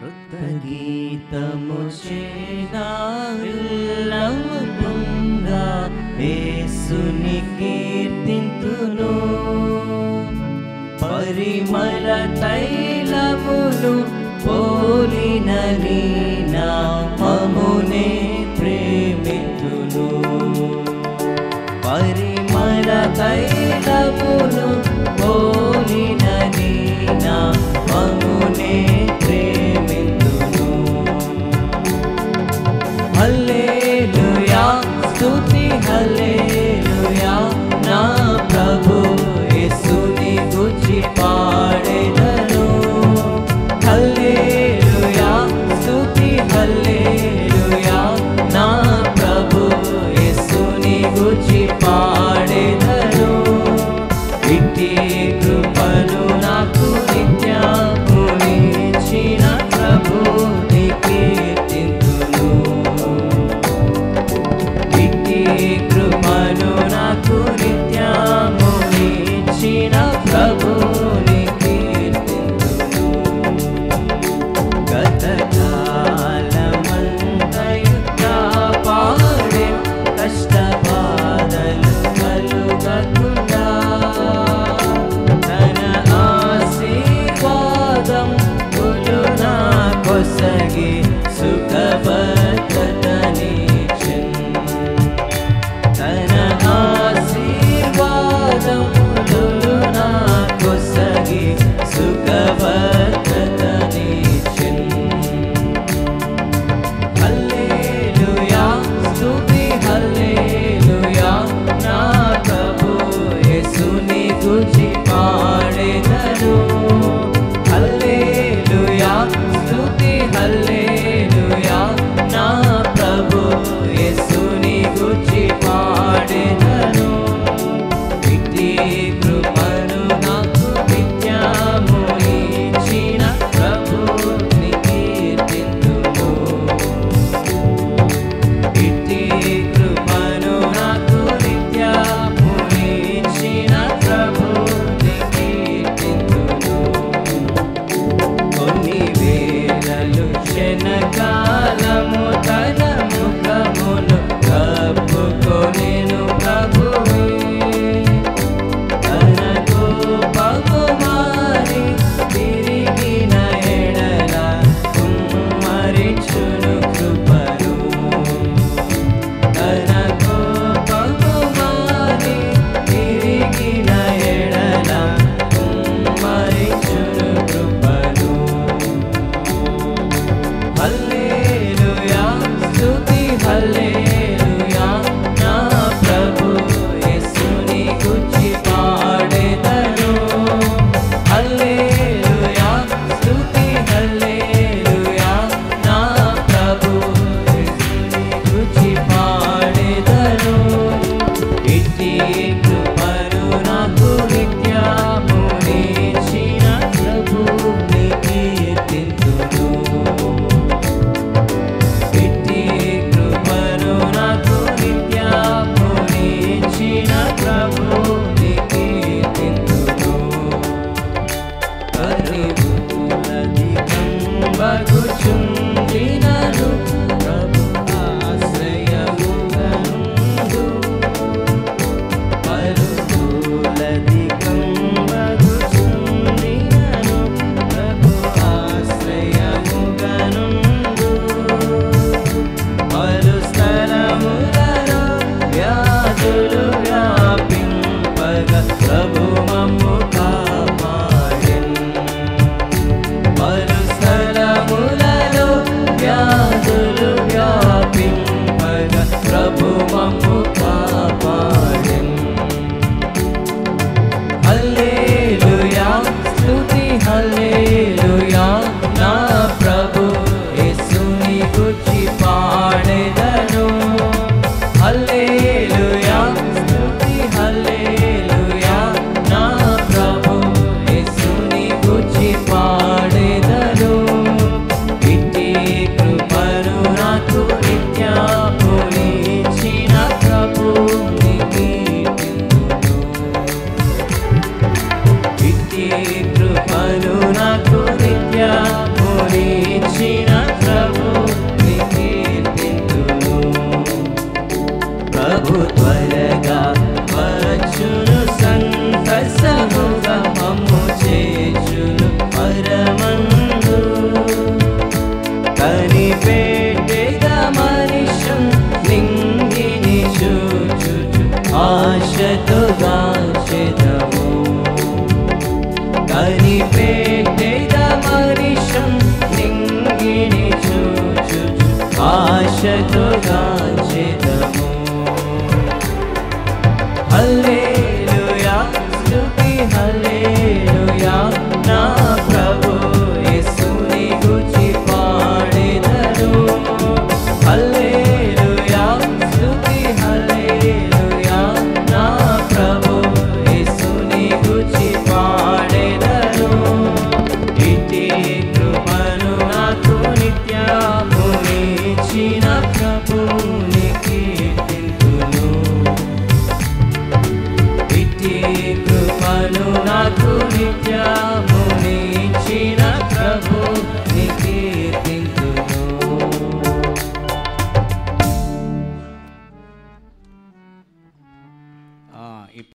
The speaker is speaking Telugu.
కృతగీతము చేదావిల్లము పొంగా యేసుని కీర్తింతును. పరిమళ తైలమును పోలిన నీ నామమునే ప్రేమితును. పరిమళ తైలమును పోలిన నీ నామమునే ప్రేమితును. హల్లెలూయా స్తుతి హల్లెలూయా నా ప్రభు యేసుని గూర్చి పాడెదను. హల్లెలూయా స్తుతి హల్లెలూయా నా ప్రభు యేసుని గూర్చి పాడెదను. ఇట్టి కృపను నాకు నిత్యము ఇచ్చిన ప్రభుని కీర్తింతును. ఇట్టి కృపను నాకు నిత్యము ఇచ్చిన ప్రభుని కీర్తింతును. గతకాలమంతయు కాపాడే కష్టబాధలు కలుగకుండా తన ఆశీర్వాదం నా కొసగి సుఖభద్రతనిచ్చెన్. తన ఆశీర్వాదం నా కొసగి సుఖభద్రతనిచ్చెన్. హల్లెలూయా స్తుతి హల్లెలూయా నా ప్రభు యేసుని గూర్చి పాడెదను. హల్లెలూయా స్తుతి హల్లెలూయా నా ప్రభు యేసుని గూర్చి పాడెదను. ఇట్టి కృపను నాకు నిత్యము ఇచ్చిన ప్రభుని కీర్తింతును. ఇట్టి కృపను నాకు నిత్యము ఇచ్చిన ప్రభుని కీర్తింతును. కొన్ని వేళలు క్షణకాలము తన ముఖమును కప్పుకొనెను ప్రభువే. తన కోపము మారి తిరిగిన ఎడల కుమ్మరించును కృపను. తన కోపము మారి తిరిగిన ఎడల కుమ్మరించును కృపను. హల్లెలూయా స్తుతి హల్లెలూయా నా ప్రభు యేసుని గూర్చి పాడెదను. హల్లెలూయా స్తుతి హల్లెలూయా నా ప్రభు యేసుని గూర్చి పాడెదను. ఇట్టి కృపను నాకు నిత్యము ఇచ్చిన ప్రభుని కీర్తింతును. ఇట్టి కృపను నాకు నిత్యము ఇచ్చిన ప్రభుని కీర్తింతును. పరిపూర్ణధికంబగుచుండినను ప్రభు ఆశ్రయముగనుండు. పరిపూర్ణధికంబగుచుండినను ప్రభు ఆశ్రయముగనుండు. పలు స్థలములలో వ్యాధులు వ్యాపింపగ ప్రభు మమ్ము కాపాడెన్. పలు స్థలములలో వ్యాధులు వ్యాపింపగ ప్రభు మమ్ము కాపాడెన్. హల్లెలూయా స్తుతి హల్లెలూయా నా ప్రభు యేసుని గూర్చి పాడెదను. హల్లెలూయా ఆశతో గాంచెదము కనిపెట్టెద మనిషం నింగిని చూచు ఆశతో గాంచెదము హల్లెలూయా